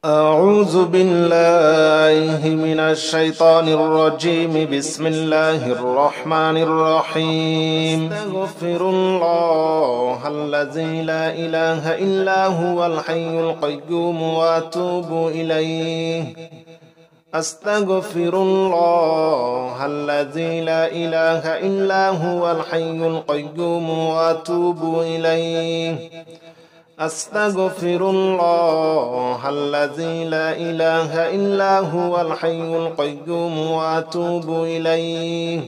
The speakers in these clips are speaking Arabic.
أعوذ بالله من الشيطان الرجيم. بسم الله الرحمن الرحيم. أستغفر الله الذي لا إله إلا هو الحي القيوم وأتوب إليه. أستغفر الله الذي لا إله إلا هو الحي القيوم وأتوب إليه. أستغفر الله الذي لا إله إلا هو الحي القيوم وأتوب إليه.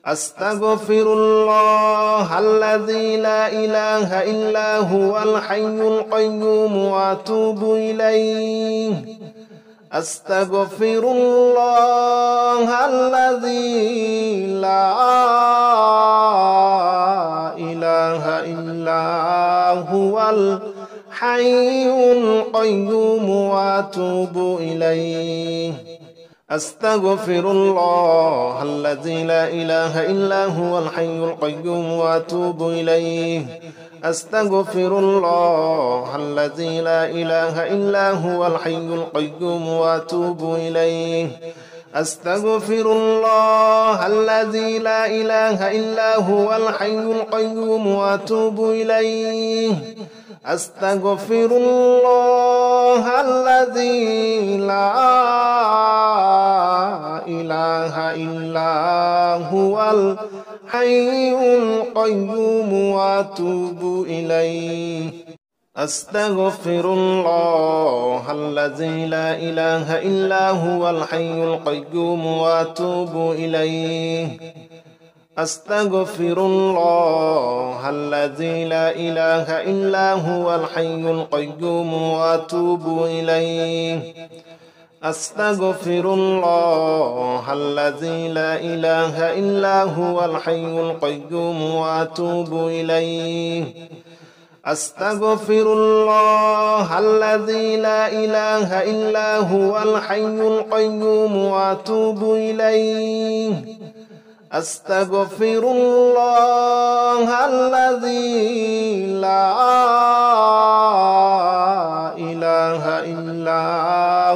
أستغفر الله الذي لا إله إلا هو الحي القيوم وأتوب إليه. أستغفر الله الذي لا إله إلا هو الحي القيوم وأتوب إليه. أستغفر الله الذي لا إله إلا هو الحي القيوم وأتوب إليه. أستغفر الله الذي لا إله إلا هو الحي القيوم وأتوب إليه. أستغفر الله الذي لا إله إلا هو الحي القيوم وأتوب إليه. أستغفر الله الذي لا إله إلا هو الحي القيوم وأتوب إليه. أستغفر الله الذي لا إله إلا هو الحي القيوم وأتوب إليه. أستغفر الله الذي لا إله إلا هو الحي القيوم وأتوب إليه. أستغفر الله الذي لا إله إلا هو الحي القيوم وأتوب إليه. أستغفر الله الذي لا إله إلا هو الحي القيوم وأتوب إليه. أستغفر الله الذي لا إله إلا هو الحي القيوم وأتوب إليه. أستغفر الله الذي لا إله إلا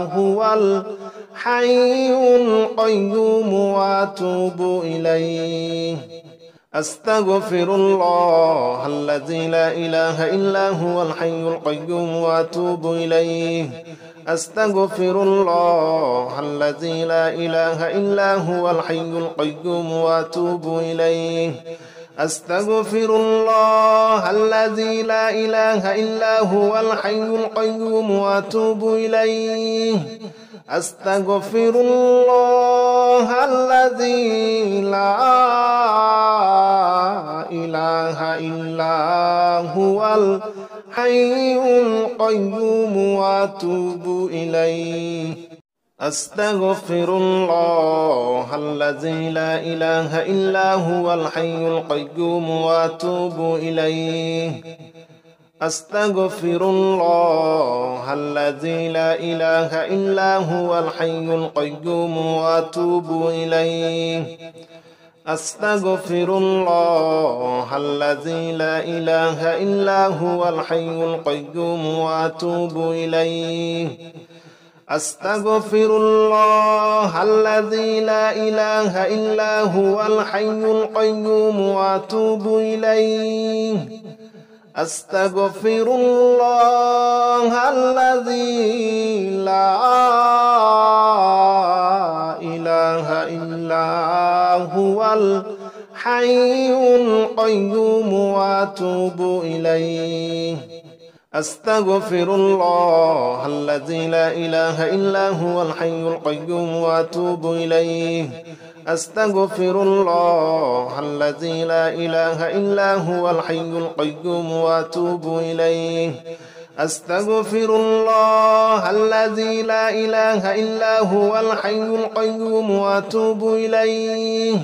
هو الحي القيوم وأتوب إليه. أستغفر الله الذي لا إله إلا هو الحي القيوم وأتوب إليه. أستغفر الله الذي لا إله إلا هو الحي القيوم وأتوب إليه. أستغفر الله الذي لا إله إلا هو الحي القيوم وأتوب إليه. أستغفر الله الذي لا إله إلا هو الحي القيوم وأتوب إليه. أستغفر الله الذي لا إله إلا هو الحي القيوم وأتوب إليه. أستغفر الله الذي لا إله إلا هو الحي القيوم وأتوب إليه. أستغفر الله الذي لا إله إلا هو الحي القيوم وأتوب إليه. أستغفر الله الذي لا إله إلا هو الحي القيوم وأتوب إليه. أستغفر الله الذي لا إله إلا هو الحي القيوم وأتوب إليه. أستغفر الله الذي لا إله إلا هو الحي القيوم وأتوب إليه. أستغفر الله الذي لا إله إلا هو الحي القيوم وأتوب إليه. أستغفر الله الذي لا إله إلا هو الحي القيوم وأتوب إليه. أستغفر الله الذي لا إله إلا هو الحي القيوم وأتوب إليه. أستغفر الله الذي لا إله إلا هو الحي القيوم وأتوب إليه.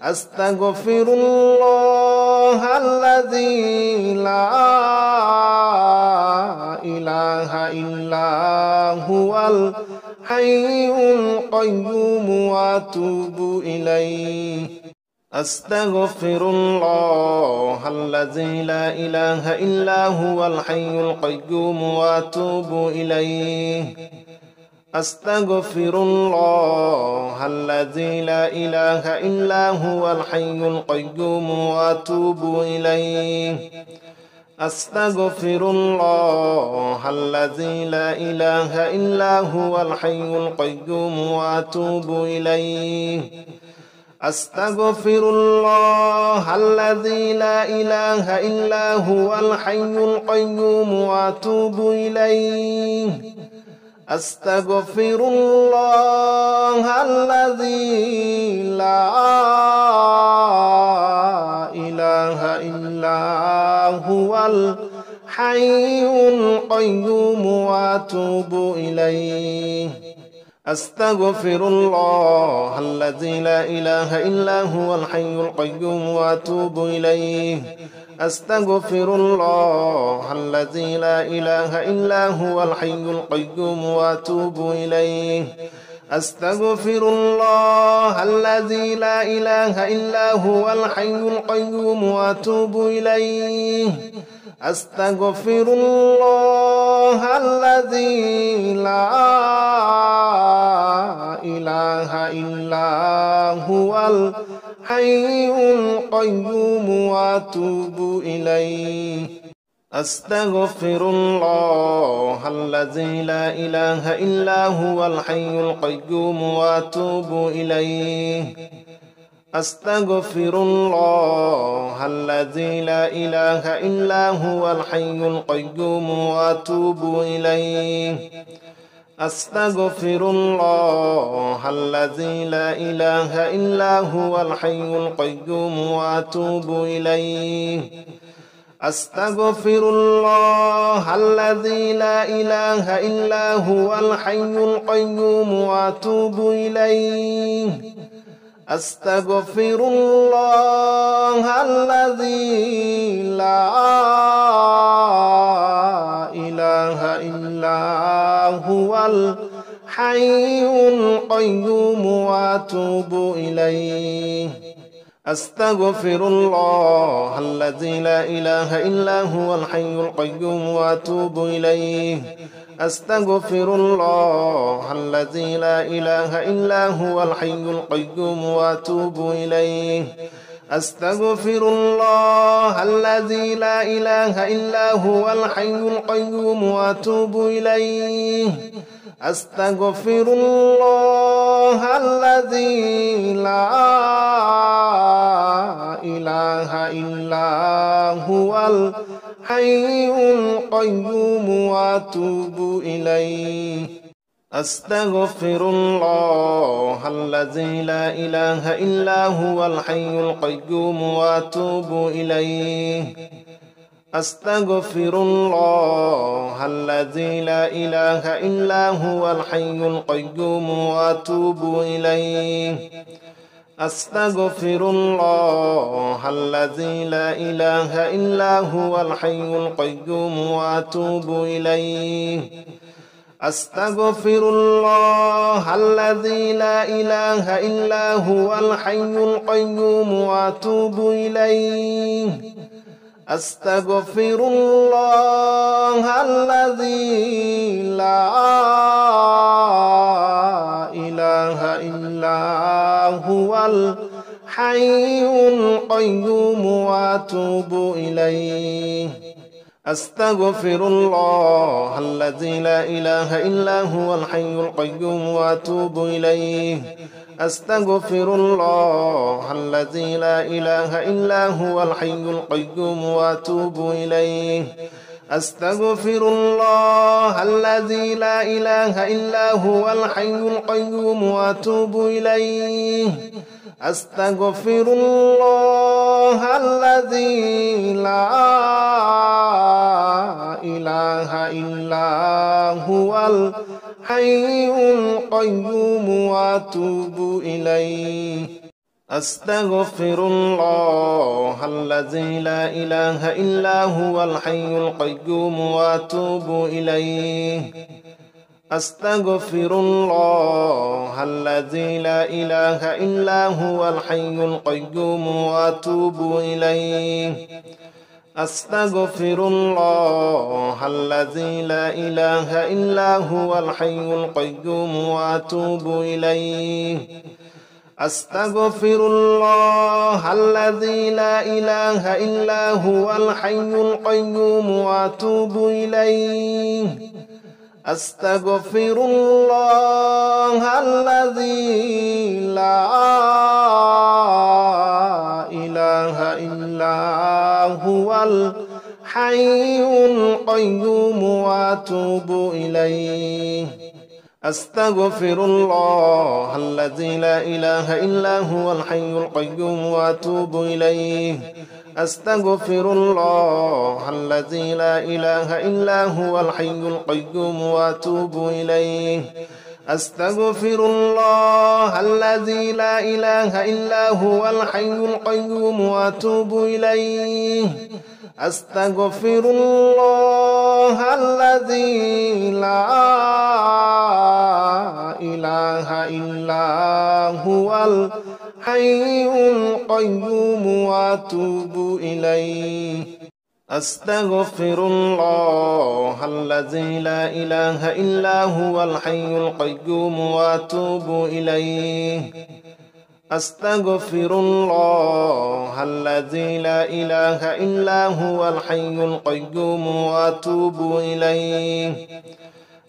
أستغفر الله الذي لا إله إلا هو الحي القيوم وأتوب إليه. أستغفر الله الذي لا إله إلا هو الحي القيوم وأتوب إليه. أستغفر الله الذي لا إله إلا هو الحي القيوم وأتوب إليه. أستغفر الله الذي لا إله إلا هو الحي القيوم وأتوب إليه. أستغفر الله الذي لا إله إلا هو الحي القيوم وأتوب إليه. أستغفر الله الذي لا إله إلا هو الحي القيوم وأتوب إليه. أستغفر الله الذي لا إله إلا هو الحي القيوم وأتوب إليه. أستغفر الله الذي لا إله إلا هو الحي القيوم وأتوب إليه. أستغفر الله الذي لا إله إلا هو الحي القيوم وأتوب إليه. أستغفر الله الذي لا إله إلا هو الحي القيوم وأتوب إليه. أستغفر الله الذي لا إله إلا هو الحي القيوم وأتوب إليه. أستغفر الله الذي لا إله إلا هو الحي القيوم وأتوب إليه. أستغفر الله الذي لا إله إلا هو الحي القيوم وأتوب إليه. أستغفر الله الذي لا إله إلا هو الحي القيوم وأتوب إليه. أستغفر الله الذي لا إله إلا هو الحي القيوم وأتوب إليه. أستغفر الله الذي لا إله إلا هو الحي القيوم وأتوب إليه. أستغفر الله الذي لا إله إلا هو الحي القيوم وأتوب إليه. أستغفر الله الذي لا إله إلا هو الحي القيوم وأتوب إليه. أستغفر الله الذي لا إله إلا هو الحي القيوم وأتوب إليه. أستغفر الله الذي لا إله إلا هو الحي القيوم وأتوب إليه. أستغفر الله الذي لا إله إلا هو الحي القيوم وأتوب إليه. أستغفر الله الذي لا إله إلا هو الحي القيوم وأتوب إليه. أستغفر الله الذي لا إله إلا هو الحي القيوم وأتوب إليه. أستغفر الله الذي لا إله إلا هو الحي القيوم وأتوب إليه. أستغفر الله الذي لا إله إلا هو الحي القيوم وأتوب إليه. أستغفر الله الذي لا إله إلا هو الحي القيوم وأتوب إليه. أستغفر الله الذي لا إله إلا هو الحي القيوم وأتوب إليه. أستغفر الله الذي لا إله إلا هو الحي القيوم وأتوب إليه. أستغفر الله الذي لا إله إلا هو الحي القيوم وأتوب إليه. أستغفر الله الذي لا إله إلا هو الحي القيوم وأتوب إليه أستغفر الله الذي لا إله إلا هو الحي القيوم وأتوب إليه أستغفر الله الذي لا إله إلا هو الحي القيوم وأتوب إليه أستغفر الله الذي لا إله إلا هو الحي القيوم وأتوب إليه أستغفر الله الذي لا إله إلا هو الحي القيوم وأتوب إليه أستغفر الله الذي لا إله إلا هو الحي القيوم وأتوب إليه أستغفر الله الذي لا إله إلا هو الحي القيوم وأتوب إليه أستغفر الله الذي لا إله إلا هو الحي القيوم وأتوب إليه أستغفر الله الذي لا إله إلا هو الحي القيوم وأتوب إليه أستغفر الله الذي لا إله إلا هو الحي القيوم وأتوب إليه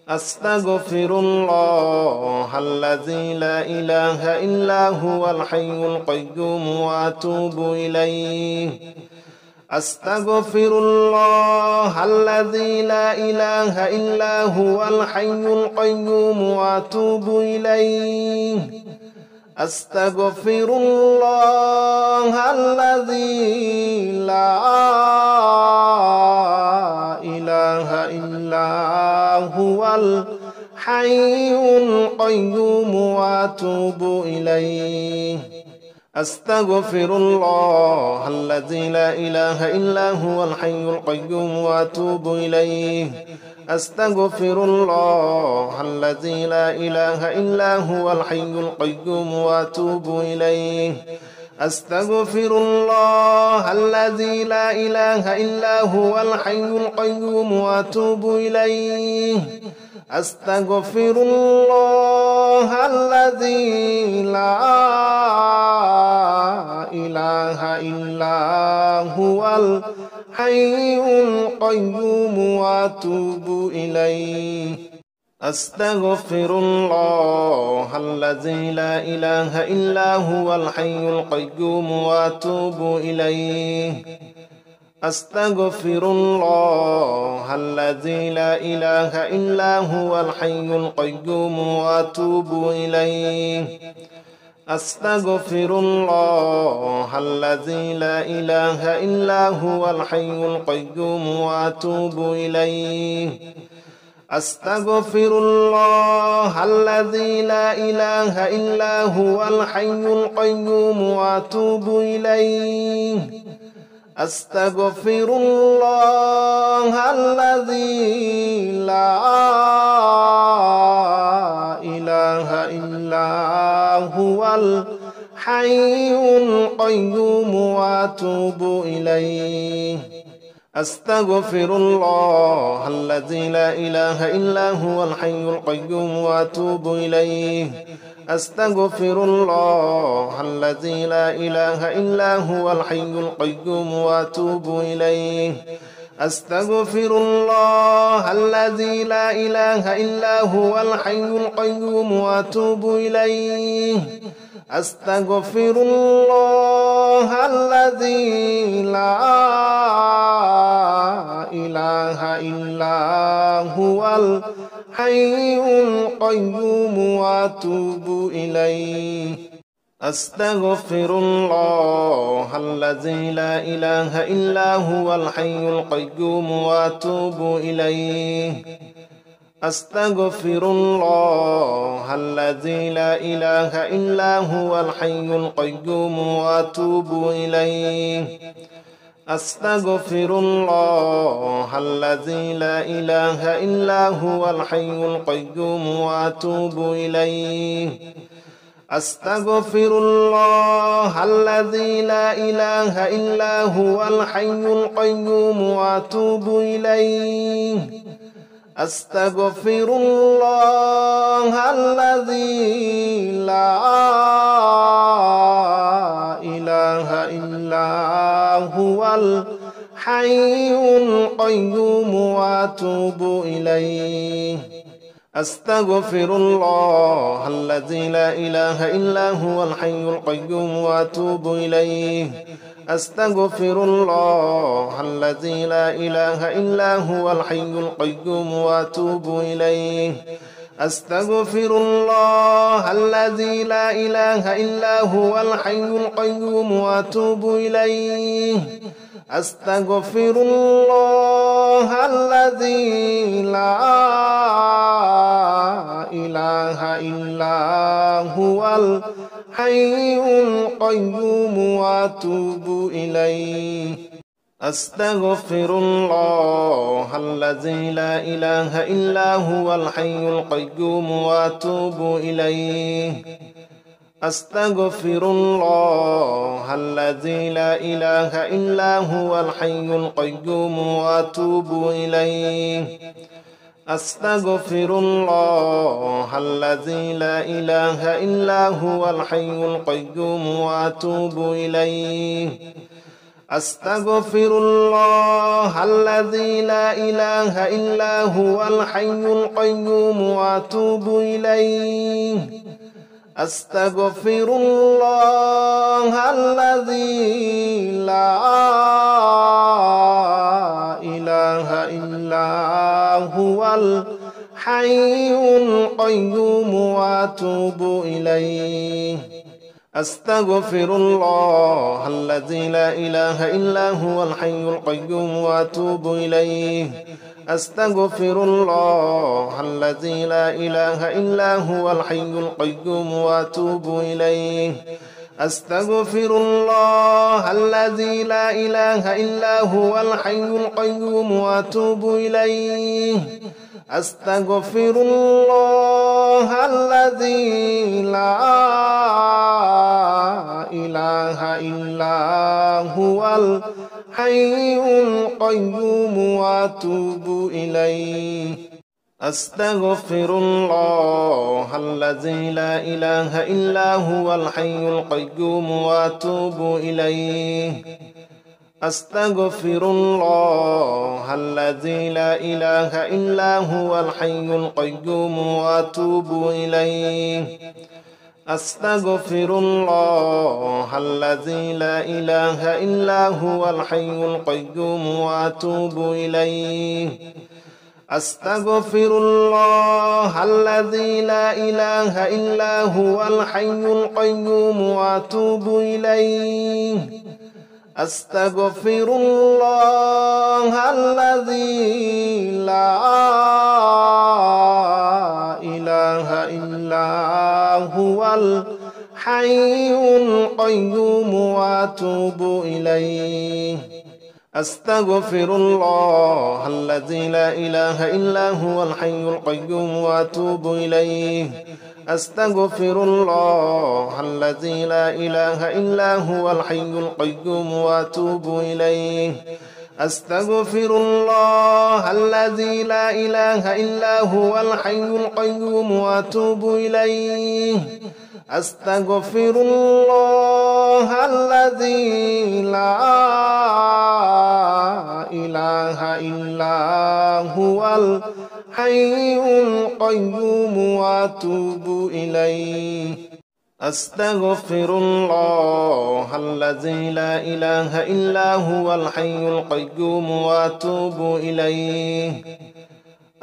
أستغفر الله الذي لا إله إلا هو الحي القيوم وأتوب إليه أستغفر الله الذي لا إله إلا هو الحي القيوم وأتوب إليه أستغفر الله الذي لا إله إلا هو الحي القيوم وأتوب إليه أستغفر الله الذي لا إله إلا هو الحي القيوم وأتوب إليه أستغفر الله الذي لا إله إلا هو الحي القيوم وأتوب إليه أستغفر الله الذي لا إله إلا هو الحي القيوم وأتوب إليه أستغفر الله الذي لا إله إلا هو الحي القيوم وأتوب إليه أستغفر الله الذي لا إله إلا هو الحي القيوم وأتوب إليه أستغفر الله الذي لا إله إلا هو الحي القيوم وأتوب إليه أستغفر الله الذي لا إله إلا هو الحي القيوم وأتوب إليه أستغفر الله الذي لا إله إلا هو الحي القيوم وأتوب إليه أستغفر الله الذي لا إله إلا هو الحي القيوم وأتوب إليه أستغفر الله الذي لا إله إلا هو الحي القيوم وأتوب إليه أستغفر الله الذي لا إله إلا هو الحي القيوم وأتوب إليه أستغفر الله الذي لا إله إلا هو الحي القيوم وأتوب إليه أستغفر الله الذي لا إله إلا هو الحي القيوم وأتوب إليه أستغفر الله الذي لا إله إلا هو الحي القيوم وأتوب إليه أستغفر الله الذي لا إله إلا هو الحي القيوم وأتوب إليه أستغفر الله الذي لا إله إلا هو الحي القيوم وأتوب إليه أستغفر الله الذي لا إله إلا هو الحي القيوم وأتوب إليه أستغفر الله الذي لا إله إلا هو الحي القيوم وأتوب إليه أستغفر الله الذي لا إله إلا هو الحي القيوم وأتوب إليه أستغفر الله الذي لا إله إلا هو الحي القيوم وأتوب إليه أستغفر الله الذي لا إله إلا هو الحي القيوم وأتوب إليه أستغفر الله الذي لا إله إلا هو الحي القيوم وأتوب إليه أستغفر الله الذي لا إله إلا هو الحي القيوم وأتوب إليه أستغفر الله الذي لا إله إلا هو الحي القيوم وأتوب إليه أستغفر الله الذي لا إله إلا هو الحي القيوم وأتوب إليه أستغفر الله الذي لا إله إلا هو الحي القيوم وأتوب إليه أستغفر الله الذي لا إله إلا هو الحي القيوم وأتوب إليه أستغفر الله الذي لا إله إلا هو الحي القيوم وأتوب إليه أستغفر الله الذي لا إله إلا هو الحي القيوم وأتوب إليه أستغفر الله الذي لا إله إلا هو الحي القيوم وأتوب إليه أستغفر الله الذي لا إله إلا هو الحي القيوم وأتوب إليه أستغفر الله الذي لا إله إلا هو الحي القيوم وأتوب إليه أستغفر الله الذي لا إله إلا هو الحي القيوم وأتوب إليه أستغفر الله الذي لا إله إلا هو الحي القيوم وأتوب إليه أستغفر الله الذي لا إله إلا هو الحي القيوم وأتوب إليه أستغفر الله الذي لا إله إلا هو الحي القيوم وأتوب إليه أستغفر الله الذي لا إله إلا هو الحي القيوم وأتوب إليه أستغفر الله الذي لا إله إلا هو الحي القيوم وأتوب إليه أستغفر الله الذي لا إله إلا هو الحي القيوم وأتوب إليه أستغفر الله الذي لا إله إلا هو الحي القيوم وأتوب إليه أستغفر الله الذي لا إله إلا هو الحي القيوم وأتوب إليه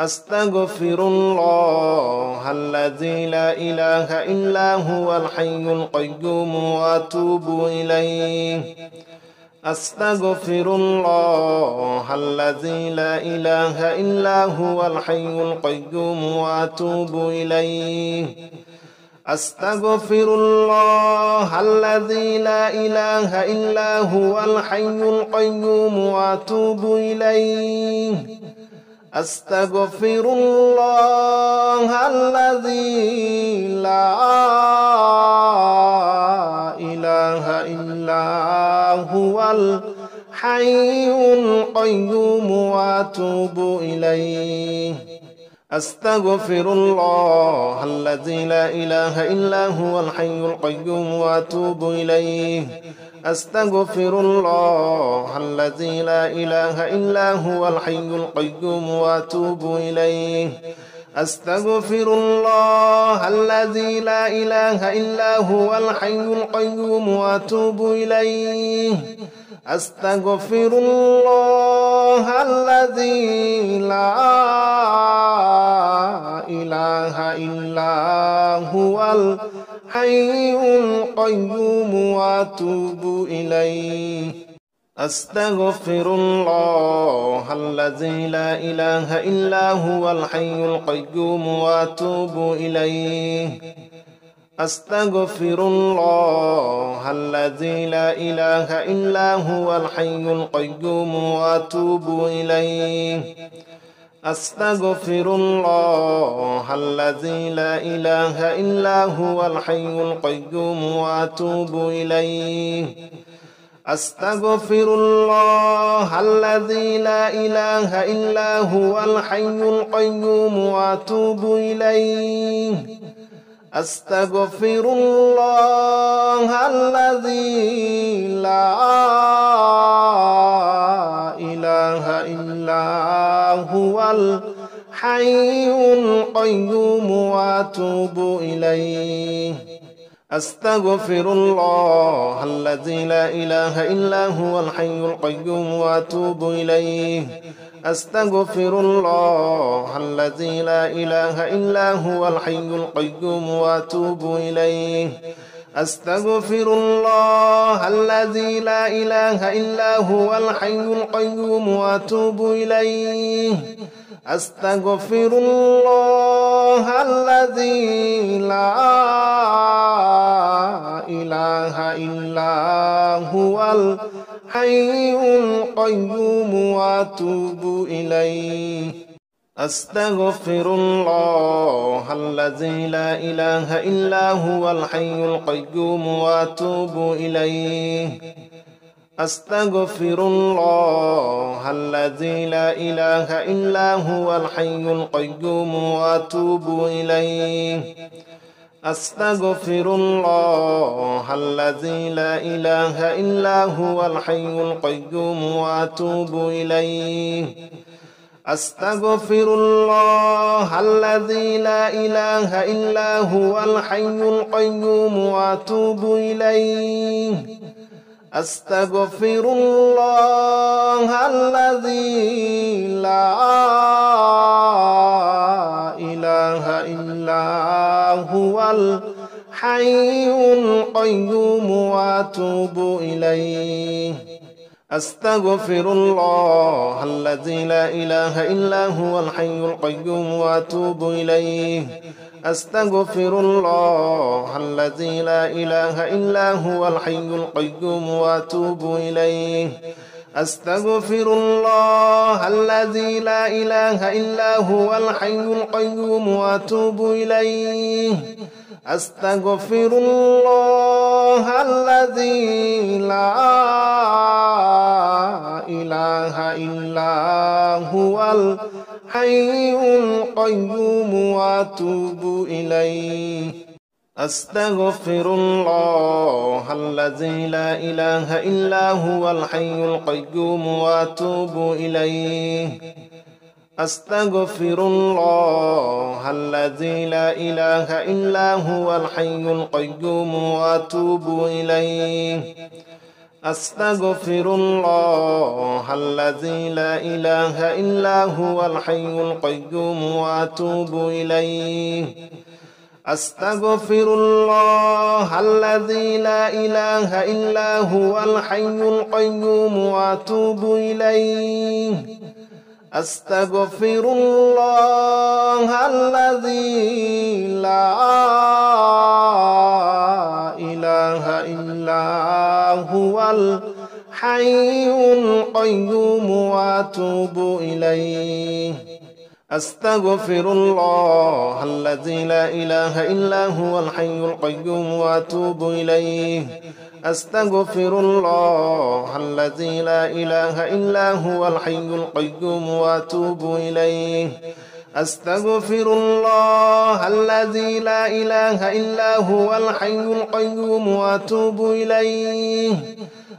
أستغفر الله الذي لا إله إلا هو الحي القيوم وأتوب إليه أستغفر الله الذي لا إله إلا هو الحي القيوم وأتوب إليه أستغفر الله الذي لا إله إلا هو الحي القيوم وأتوب إليه أستغفر الله الذي لا إله إلا هو الحي القيوم وأتوب إليه أستغفر الله الذي لا إله إلا هو الحي القيوم وأتوب إليه أستغفر الله الذي لا إله إلا هو الحي القيوم وأتوب إليه أستغفر الله الذي لا إله إلا هو الحي القيوم وأتوب إليه أستغفر الله الذي لا إله إلا هو الحي القيوم وأتوب إليه أستغفر الله الذي لا إله إلا هو الحي القيوم وأتوب إليه أستغفر الله الذي لا إله إلا هو الحي القيوم وأتوب إليه أستغفر الله الذي لا إله إلا هو الحي القيوم وأتوب إليه أستغفر الله الذي لا إله إلا هو الحي القيوم وأتوب إليه أستغفر الله الذي لا إله إلا هو الحي القيوم وأتوب إليه أستغفر الله الذي لا إله إلا هو الحي القيوم وأتوب إليه أستغفر الله الذي لا إله إلا هو الحي القيوم وأتوب إليه أستغفر الله الذي لا إله إلا هو الحي القيوم وأتوب إليه أستغفر الله الذي لا إله إلا هو الحي القيوم وأتوب إليه أستغفر الله الذي لا إله إلا هو الحي القيوم وأتوب إليه أستغفر الله الذي لا إله إلا هو الحي القيوم وأتوب إليه أستغفر الله الذي لا إله إلا هو الحي القيوم وأتوب إليه أستغفر الله الذي لا إله إلا هو الحي القيوم وأتوب إليه أستغفر الله الذي لا إله إلا هو الحي القيوم وأتوب إليه أستغفر الله الذي لا إله إلا هو الحي القيوم وأتوب إليه أستغفر الله الذي لا إله إلا هو الحي القيوم وأتوب إليه أستغفر الله الذي لا إله إلا هو الحي القيوم وأتوب إليه أستغفر الله الذي لا إله إلا هو الحي القيوم وأتوب إليه أستغفر الله الذي لا إله إلا هو الحي القيوم وأتوب إليه أستغفر الله الذي لا إله إلا هو الحي القيوم وأتوب إليه أستغفر الله الذي لا إله إلا هو الحي القيوم وأتوب إليه أستغفر الله الذي لا إله إلا هو الحي القيوم وأتوب إليه أستغفر الله الذي لا الحي القيوم وأتوب إليه أستغفر الله الذي لا إله إلا هو الحي القيوم وأتوب إليه أستغفر الله الذي لا إله إلا هو الحي القيوم وأتوب إليه أستغفر الله الذي لا إله إلا هو الحي القيوم وأتوب إليه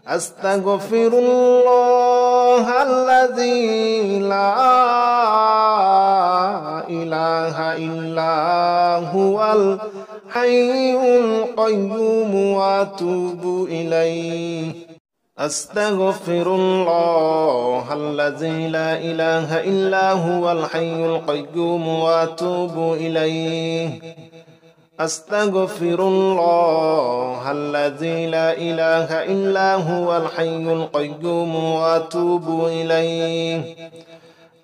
أستغفر الله الذي لا إله إلا هو الحي القيوم وأتوب إليه أستغفر الله الذي لا إله إلا هو الحي القيوم وأتوب إليه أستغفر الله الذي لا إله إلا هو الحي القيوم وأتوب إليه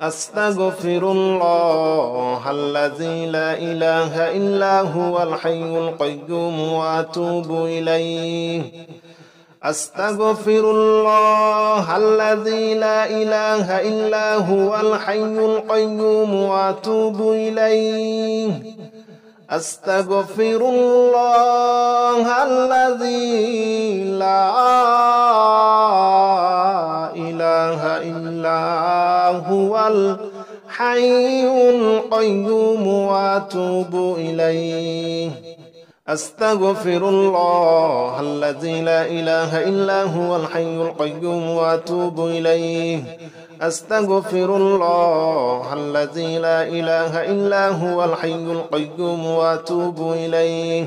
أستغفر الله الذي لا إله إلا هو الحي القيوم وأتوب إليه أستغفر الله الذي لا إله إلا هو الحي القيوم وأتوب إليه أستغفر الله الذي لا إله إلا هو الحي القيوم وأتوب إليه أستغفر الله الذي لا إله إلا هو الحي القيوم وأتوب إليه أستغفر الله الذي لا إله إلا هو الحي القيوم وأتوب إليه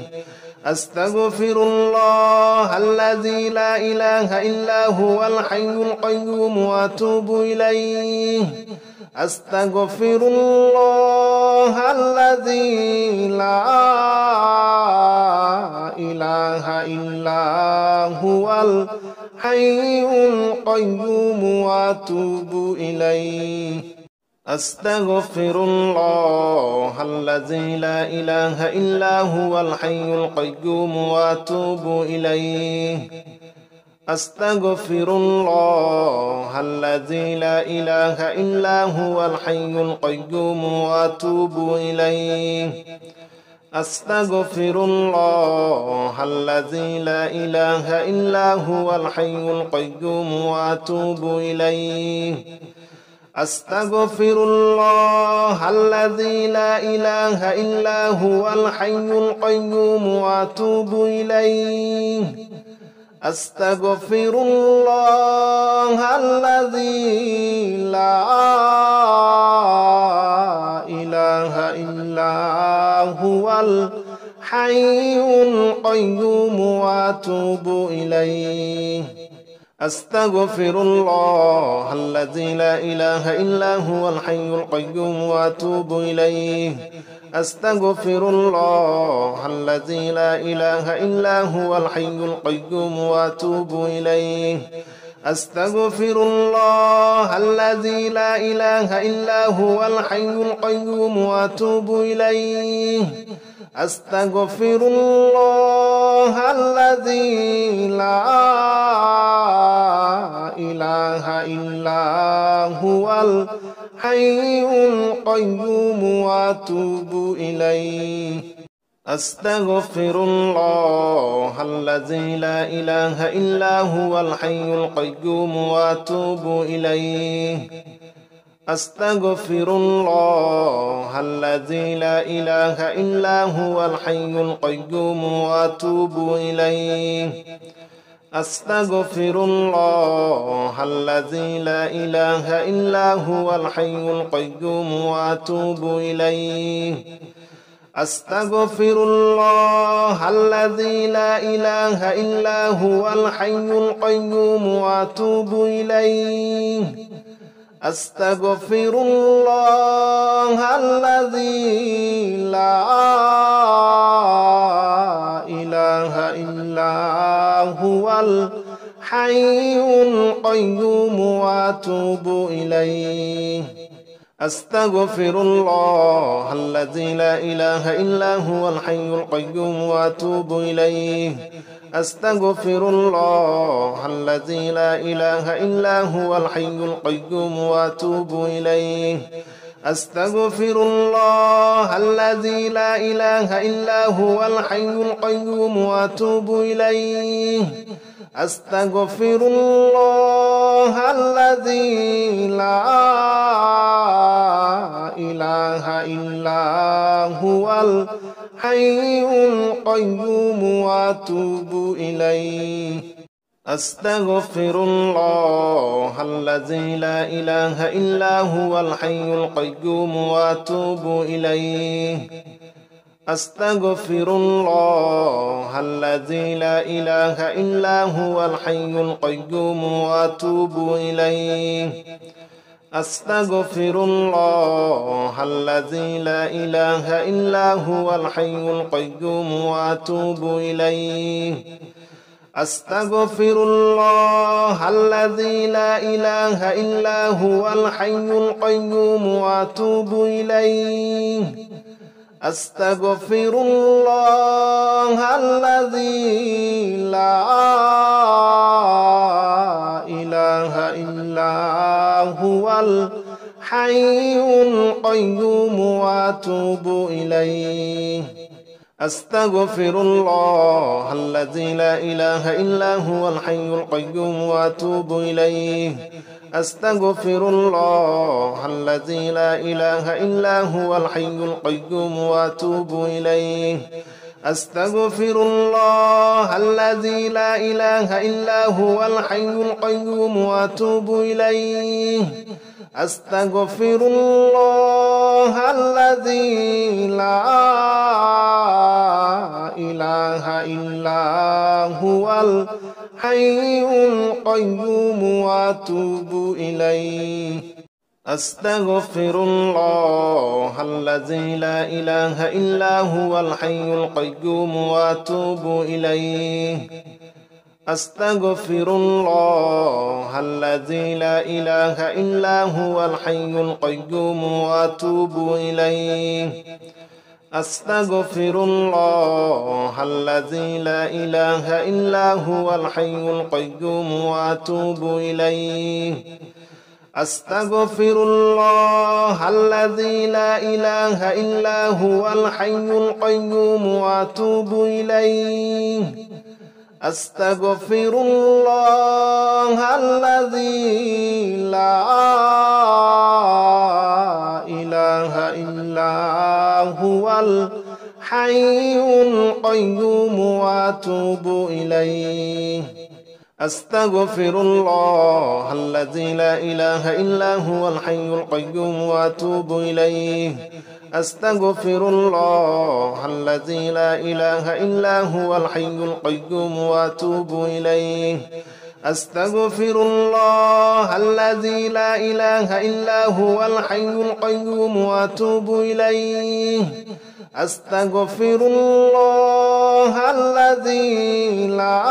أستغفر الله الذي لا إله إلا هو الحي القيوم وأتوب إليه أستغفر الله الذي لا إله إلا هو الحي القيوم وأتوب إليه أستغفر الله الذي لا إله إلا هو الحي القيوم وأتوب إليه أستغفر الله الذي لا إله إلا هو الحي القيوم وأتوب إليه أستغفر الله الذي لا إله إلا هو الحي القيوم وأتوب إليه أستغفر الله الذي لا إله إلا هو الحي القيوم وأتوب إليه أستغفر الله الذي لا إله إلا هو الحي القيوم وأتوب إليه أستغفر الله الذي لا إله إلا هو الحي القيوم وأتوب إليه أستغفر الله الذي لا إله إلا هو الحي القيوم وأتوب إليه أستغفر الله الذي لا إله إلا هو الحي القيوم وأتوب إليه أستغفر الله الذي لا إله إلا هو الحي القيوم وأتوب إليه أستغفر الله الذي لا إله إلا هو الحي القيوم وأتوب إليه أستغفر الله الذي لا إله إلا هو الحي القيوم وأتوب إليه أستغفر الله الذي لا إله إلا هو الحي القيوم وأتوب إليه أستغفر الله الذي لا إله إلا هو الحي القيوم وأتوب إليه أستغفر الله الذي لا إله إلا هو الحي القيوم وأتوب إليه أستغفر الله الذي لا إله إلا هو الحي القيوم وأتوب إليه أستغفر الله الذي لا إله إلا هو الحي القيوم وأتوب إليه أستغفر الله الذي لا إله إلا هو الحي القيوم وأتوب إليه أستغفر الله الذي لا إله إلا هو الحي القيوم وأتوب إليه أستغفر الله الذي لا إله إلا هو الحي القيوم وأتوب إليه أستغفر الله الذي لا إله إلا هو الحي القيوم وأتوب إليه أستغفر الله الذي لا إله إلا هو الحي القيوم وأتوب إليه أستغفر الله الذي لا إله إلا هو الحي القيوم وأتوب إليه أستغفر الله الذي لا إله إلا هو الحي القيوم وأتوب إليه أستغفر الله الذي لا إله إلا هو الحي القيوم وأتوب إليه أستغفر الله الذي لا إله إلا هو الحي القيوم وأتوب إليه أستغفر الله الذي لا إله إلا هو الحي القيوم وأتوب إليه أستغفر الله الذي لا إله إلا هو الحي القيوم وأتوب إليه أستغفر الله الذي لا إله إلا هو الحي القيوم وأتوب إليه أستغفر الله الذي لا إله إلا هو الحي القيوم وأتوب إليه أستغفر الله الذي لا إله إلا هو الحي القيوم وأتوب إليه أستغفر الله الذي لا إله إلا هو الحي القيوم وأتوب إليه أستغفر الله الذي لا إله إلا هو الحي القيوم وأتوب إليه أستغفر الله الذي لا إله إلا هو الحي القيوم وأتوب إليه أستغفر الله الذي لا إله إلا هو الحي القيوم وأتوب إليه أستغفر الله الذي لا إله إلا هو الحي القيوم وأتوب إليه أستغفر الله الذي لا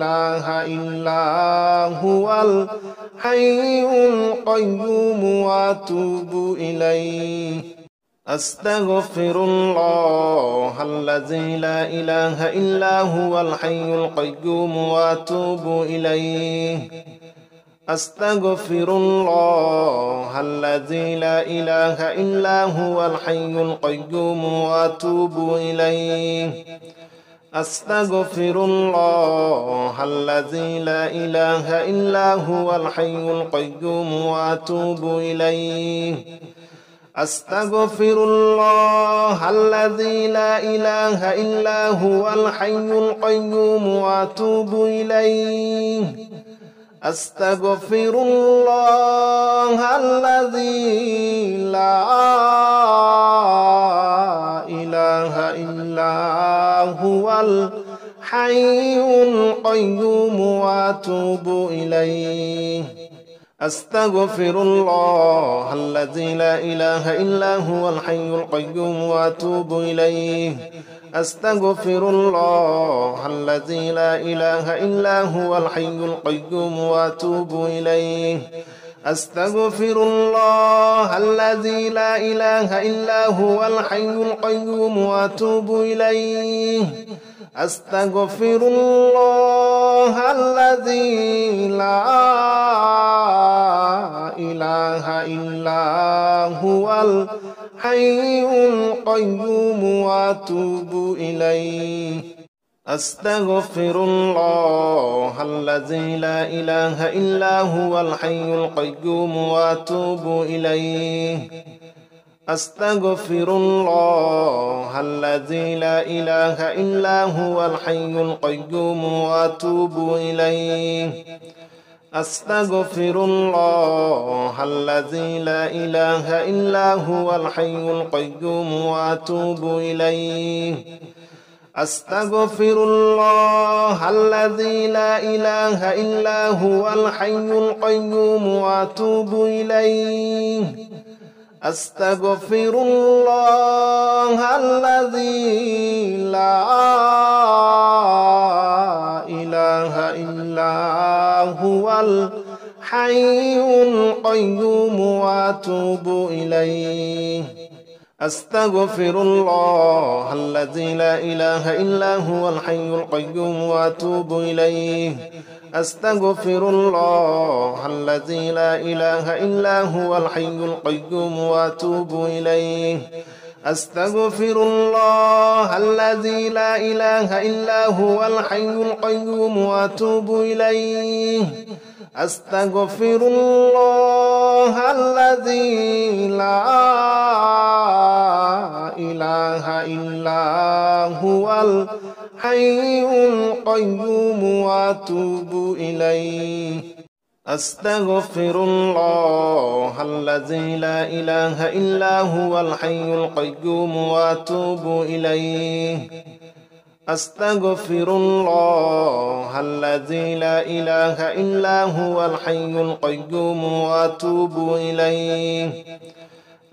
إله إلا هو الحي القيوم وأتوب إليه أستغفر الله الذي لا إله إلا هو الحي القيوم وأتوب إليه أستغفر الله الذي لا إله إلا هو الحي القيوم وأتوب إليه أستغفر الله الذي لا إله إلا هو الحي القيوم وأتوب إليه أستغفر الله الذي لا إله إلا هو الحي القيوم وأتوب إليه أستغفر الله الذي لا إله إلا هو الحي القيوم وأتوب إليه أستغفر الله الذي لا إله إلا هو الحي القيوم وأتوب إليه أستغفر الله الذي لا إله إلا هو الحي القيوم وأتوب إليه أستغفر الله الذي لا إله إلا هو الحي القيوم وأتوب إليه أستغفر الله الذي لا إله إلا هو الحي القيوم وأتوب إليه أستغفر الله الذي لا إله إلا هو الحي القيوم وأتوب إليه أستغفر الله الذي لا إله إلا هو الحي القيوم وأتوب إليه أستغفر الله الذي لا إله إلا هو الحي القيوم وأتوب إليه أستغفر الله الذي لا إله إلا هو الحي القيوم وأتوب إليه أستغفر الله الذي لا إله إلا هو الحي القيوم وأتوب إليه أستغفر الله الذي لا إله إلا هو الحي القيوم وأتوب إليه أستغفر الله الذي لا إله إلا هو الحي القيوم وأتوب إليه أستغفر الله الذي لا إله إلا هو الحي القيوم وأتوب إليه أستغفر الله الذي لا إله إلا هو الحي القيوم وأتوب إليه أستغفر الله الذي لا إله إلا هو الحي القيوم وأتوب إليه أستغفر الله الذي لا إله إلا هو الحي القيوم وأتوب إليه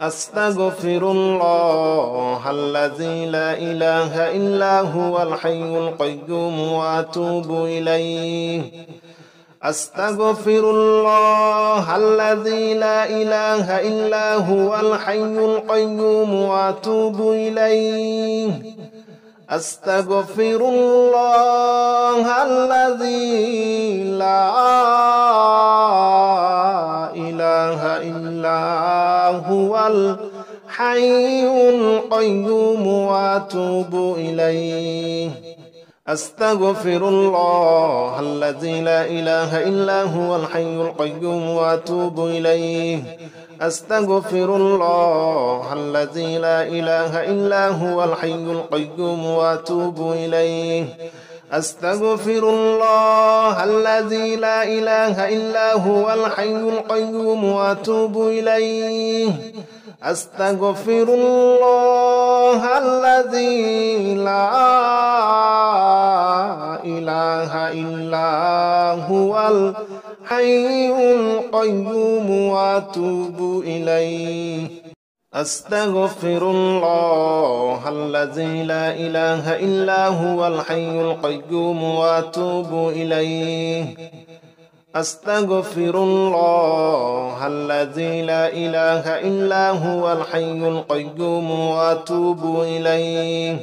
أستغفر الله الذي لا إله إلا هو الحي القيوم وأتوب إليه أستغفر الله الذي لا إله إلا هو الحي القيوم وأتوب إليه أستغفر الله الذي لا إله إلا هو الحي القيوم وأتوب إليه أستغفر الله الذي لا إله إلا هو الحي القيوم وأتوب إليه أستغفر الله الذي لا إله إلا هو الحي القيوم وأتوب إليه أستغفر الله الذي لا إله إلا هو الحي القيوم وأتوب إليه أستغفر الله الذي لا إله إلا هو الحي القيوم وأتوب إليه أستغفر الله الذي لا إله إلا هو الحي القيوم وأتوب إليه أستغفر الله الذي لا إله إلا هو الحي القيوم وأتوب إليه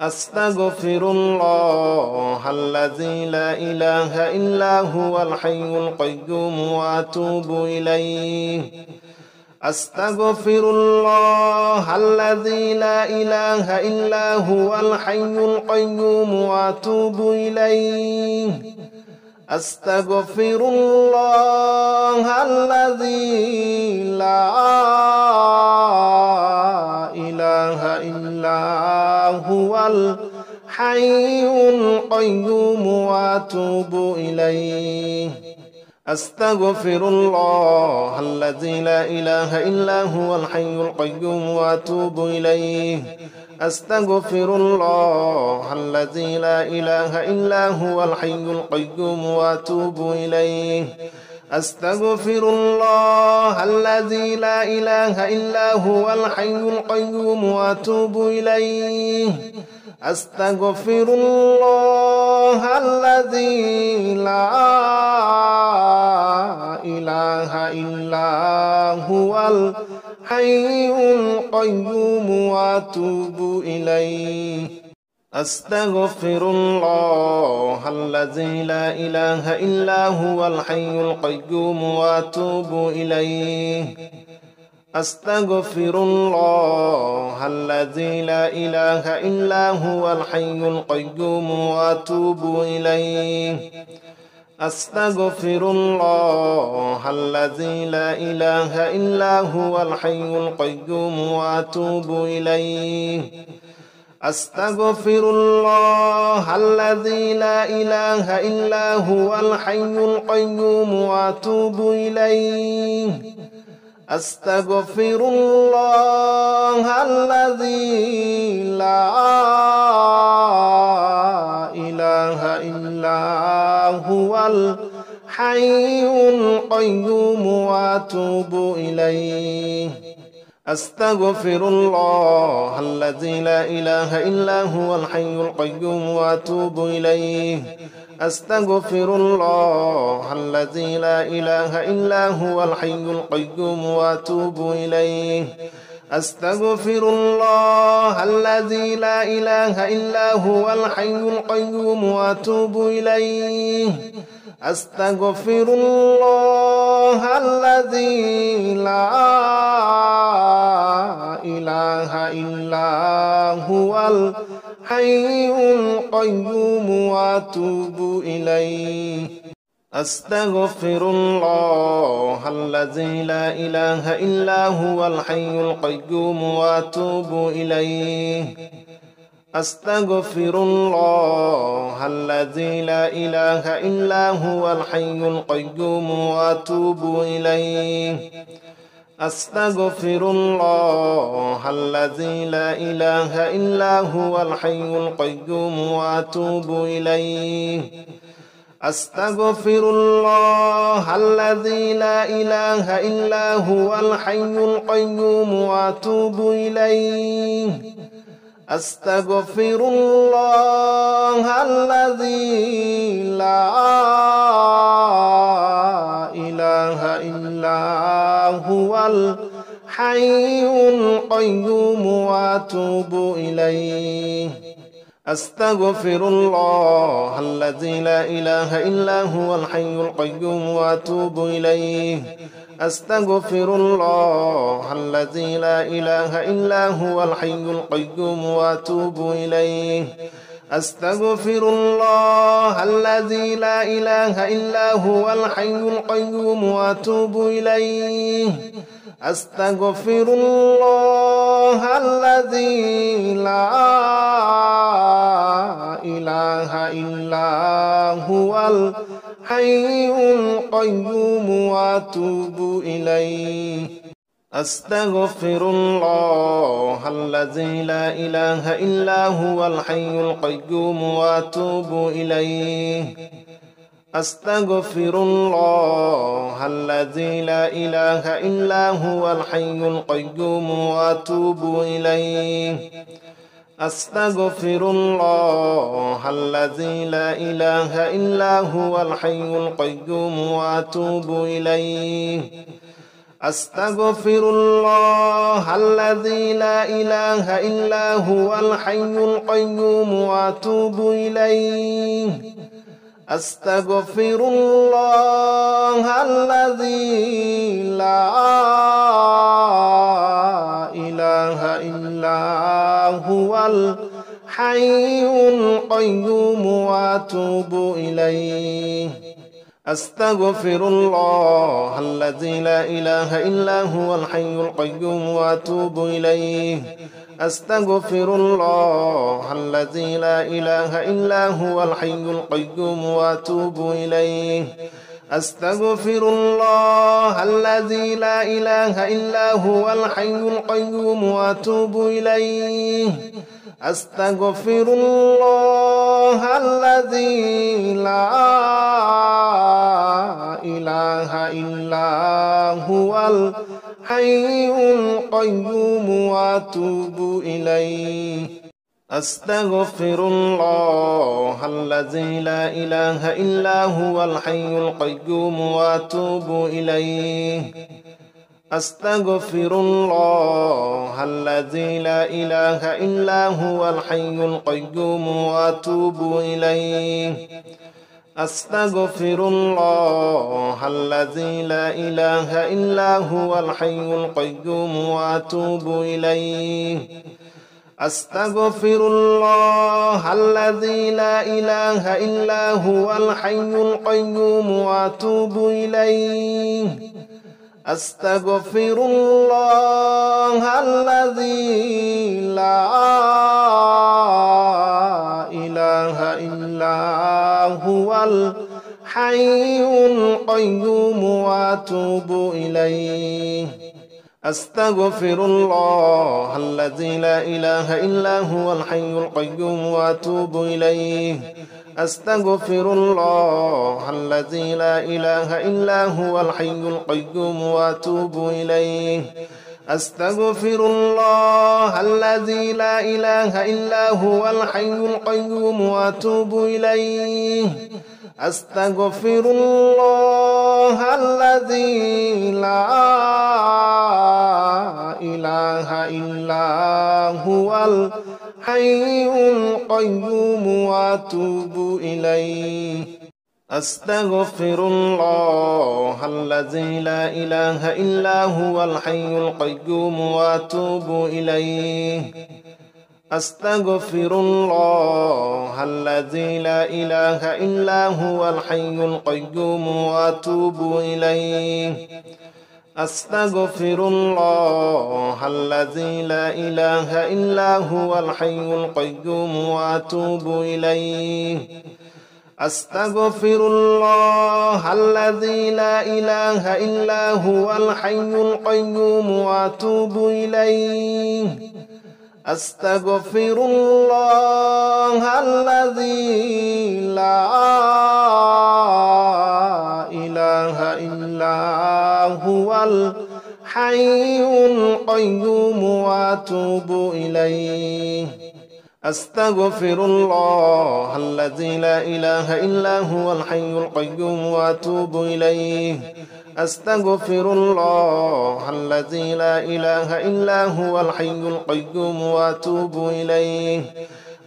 أستغفر الله الذي لا إله إلا هو الحي القيوم وأتوب إليه أستغفر الله الذي لا إله إلا هو الحي القيوم وأتوب إليه أستغفر الله الذي لا إله إلا هو الحي القيوم وأتوب إليه أستغفر الله الذي لا إله إلا هو الحي القيوم وأتوب إليه أستغفر الله الذي لا إله إلا هو الحي القيوم وأتوب إليه أستغفر الله الذي لا إله إلا هو الحي القيوم وأتوب إليه أستغفر الله الله الذي لا إله إلا هو الحي القيوم وأتوب إليه أستغفر الله الذي لا إله إلا هو الحي القيوم وأتوب إليه أستغفر الله الذي لا إله إلا هو الحي القيوم وأتوب إليه أستغفر الله الذي لا إله إلا هو الحي القيوم وأتوب إليه أستغفر الله الذي لا إله إلا هو الحي القيوم وأتوب إليه أستغفر الله الذي لا إله إلا هو الحي القيوم وأتوب إليه أستغفر الله الذي لا إله إلا هو الحي القيوم وأتوب إليه أستغفر الله الذي لا إله إلا هو الحي القيوم وأتوب إليه أستغفر الله الذي لا إله إلا هو الحي القيوم وأتوب إليه أستغفر الله الذي لا إله إلا هو الحي القيوم وأتوب إليه أستغفر الله الذي لا إله إلا هو الحي القيوم وأتوب إليه أستغفر الله الذي لا إله إلا هو الحي القيوم وأتوب إليه أستغفر الله الذي لا إله إلا هو الحي القيوم وأتوب إليه أستغفر الله الذي لا إله إلا هو الحي القيوم وأتوب إليه أستغفر الله الذي لا إله إلا هو الحي القيوم وأتوب إليه أستغفر الله الذي لا إله إلا هو الحي القيوم وأتوب إليه أستغفر الله الذي لا إله إلا هو الحي القيوم وأتوب إليه أستغفر الله الذي لا إله إلا هو الحي القيوم وأتوب إليه أستغفر الله الذي لا إله إلا هو الحي القيوم وأتوب إليه أستغفر الله الذي لا إله إلا هو الحي القيوم وأتوب إليه أستغفر الله الذي لا إله إلا هو الحي القيوم وأتوب إليه أستغفر الله الذي لا إله إلا هو الحي القيوم وأتوب إليه أستغفر الله الذي لا إله إلا هو الحي القيوم وأتوب إليه أستغفر الله الذي لا إله إلا هو الحي القيوم وأتوب إليه أستغفر الله الذي لا إله إلا هو الحي القيوم وأتوب إليه أستغفر الله الذي لا إله إلا هو الحي القيوم وأتوب إليه أستغفر الله الذي لا إله إلا هو الحي القيوم وأتوب إليه أستغفر الله الذي لا إله إلا هو الحي القيوم وأتوب إليه أستغفر الله الذي لا إله إلا هو الحي القيوم وأتوب إليه. أستغفر الله الذي لا إله إلا هو الحي القيوم وأتوب إليه. أستغفر الله الذي لا إله إلا هو الحي القيوم وأتوب إليه. أستغفر الله الذي لا إله إلا هو الحي القيوم وأتوب إليه. أستغفر الله الذي لا إله إلا هو الحي القيوم وأتوب إليه. أستغفر الله الذي لا إله إلا هو الحي القيوم وأتوب إليه. أستغفر الله الذي لا إله إلا هو الحي القيوم وأتوب إليه. أستغفر الله الذي لا إله إلا هو الحي القيوم وأتوب إليه. أستغفر الله الذي لا إله إلا هو الحي القيوم وأتوب إليه. أستغفر الله الذي لا إله إلا هو الحي القيوم وأتوب إليه. أستغفر الله الذي لا إله إلا هو الحي القيوم وأتوب إليه. أستغفر الله الذي لا إله إلا هو الحي القيوم وأتوب إليه. أستغفر الله الذي لا إله إلا هو الحي القيوم وأتوب إليه. أستغفر الله الذي لا إله إلا هو الحي القيوم وأتوب إليه. أستغفر الله الذي لا إله إلا هو الحي القيوم وأتوب إليه. أستغفر الله الذي لا إله إلا هو الحي القيوم وأتوب إليه.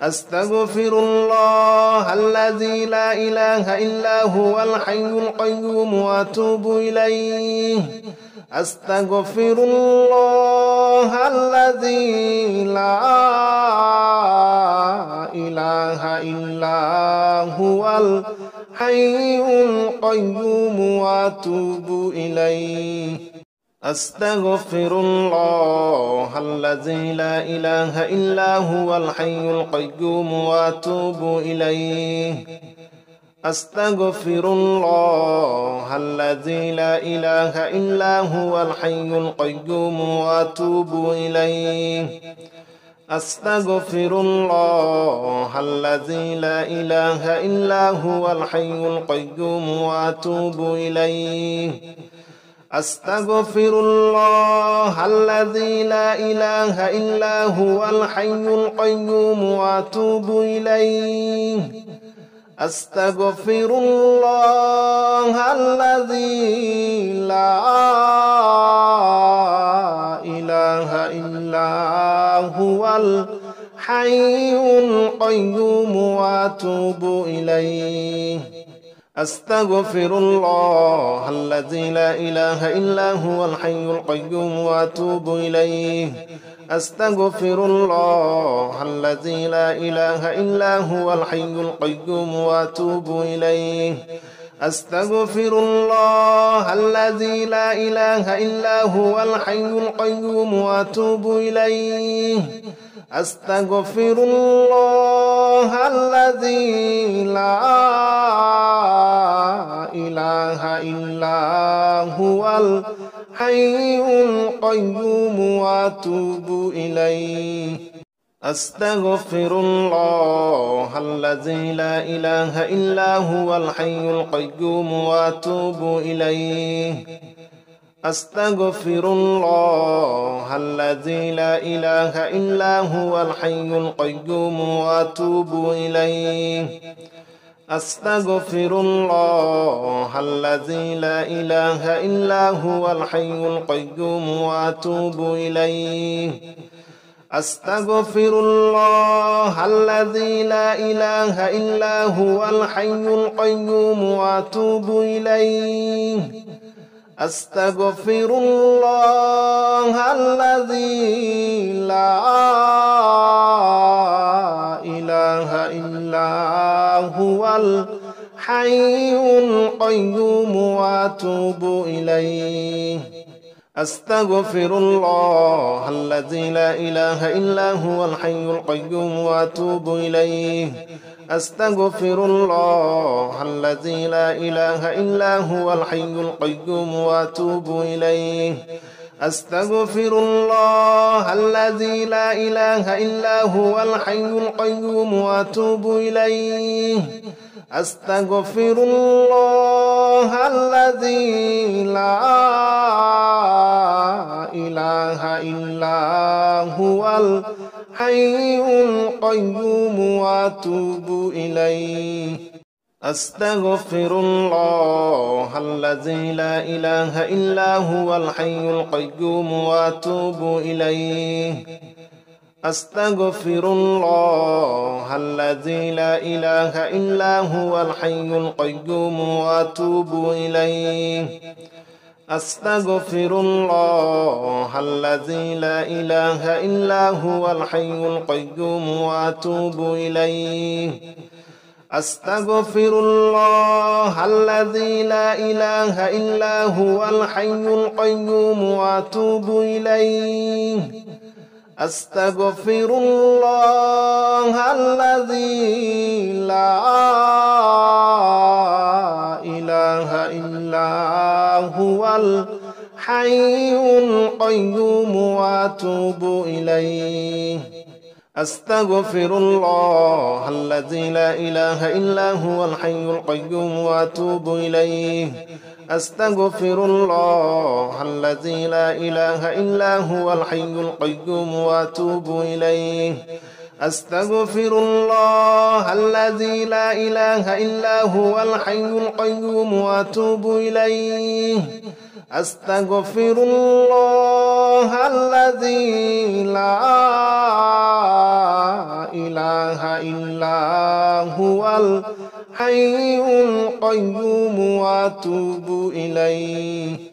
أستغفر الله الذي لا إله إلا هو الحي القيوم وأتوب إليه. أستغفر الله الذي لا إله إلا هو الحي القيوم وأتوب إليه. أستغفر الله الذي لا إله إلا هو الحي القيوم وأتوب إليه. أستغفر الله الذي لا إله إلا هو الحي القيوم وأتوب إليه. أستغفر الله الذي لا إله إلا هو الحي القيوم وأتوب إليه. أستغفر الله الذي لا إله إلا هو الحي القيوم وأتوب إليه. أستغفر الله الذي لا إله إلا هو الحي القيوم وأتوب إليه. أستغفر الله الذي لا إله إلا هو الحي القيوم وأتوب إليه. أستغفر الله الذي لا إله إلا هو الحي القيوم وأتوب إليه. أستغفر الله الذي لا إله إلا هو الحي القيوم وأتوب إليه. أستغفر الله الذي لا إله إلا هو الحي القيوم وأتوب إليه. أستغفر الله الذي لا إله إلا هو الحي القيوم وأتوب إليه. أستغفر الله الذي لا إله إلا هو الحي القيوم وأتوب إليه أستغفر الله الذي لا إله إلا هو الحي القيوم وأتوب إليه أستغفر الله الذي لا إله إلا هو الحي القيوم وأتوب إليه أستغفر الله الذي لا إله إلا هو الحي القيوم وأتوب إليه أستغفر الله الذي لا إله إلا هو الحي القيوم وأتوب إليه أستغفر الله الذي لا إله إلا هو الحي القيوم وأتوب إليه أستغفر الله الذي لا إله إلا هو الحي القيوم وأتوب إليه أستغفر الله الذي لا إله إلا هو الحي القيوم وأتوب إليه أستغفر الله الذي لا إله إلا هو الحي القيوم وأتوب إليه أستغفر الله الذي لا إله إلا هو الحي القيوم وأتوب إليه أستغفر الله الذي لا إله إلا هو الحي القيوم وأتوب إليه أستغفر الله الذي لا إله إلا هو الحي القيوم وأتوب إليه أستغفر الله الذي لا إله إلا هو الحي القيوم وأتوب إليه أستغفر الله الذي لا إله إلا هو الحي القيوم وأتوب إليه أستغفر الله الذي لا إله إلا هو الحي القيوم وأتوب إليه أستغفر الله الذي لا إله إلا هو الحي القيوم وأتوب إليه أستغفر الله الذي لا إله إلا هو الحي القيوم وأتوب إليه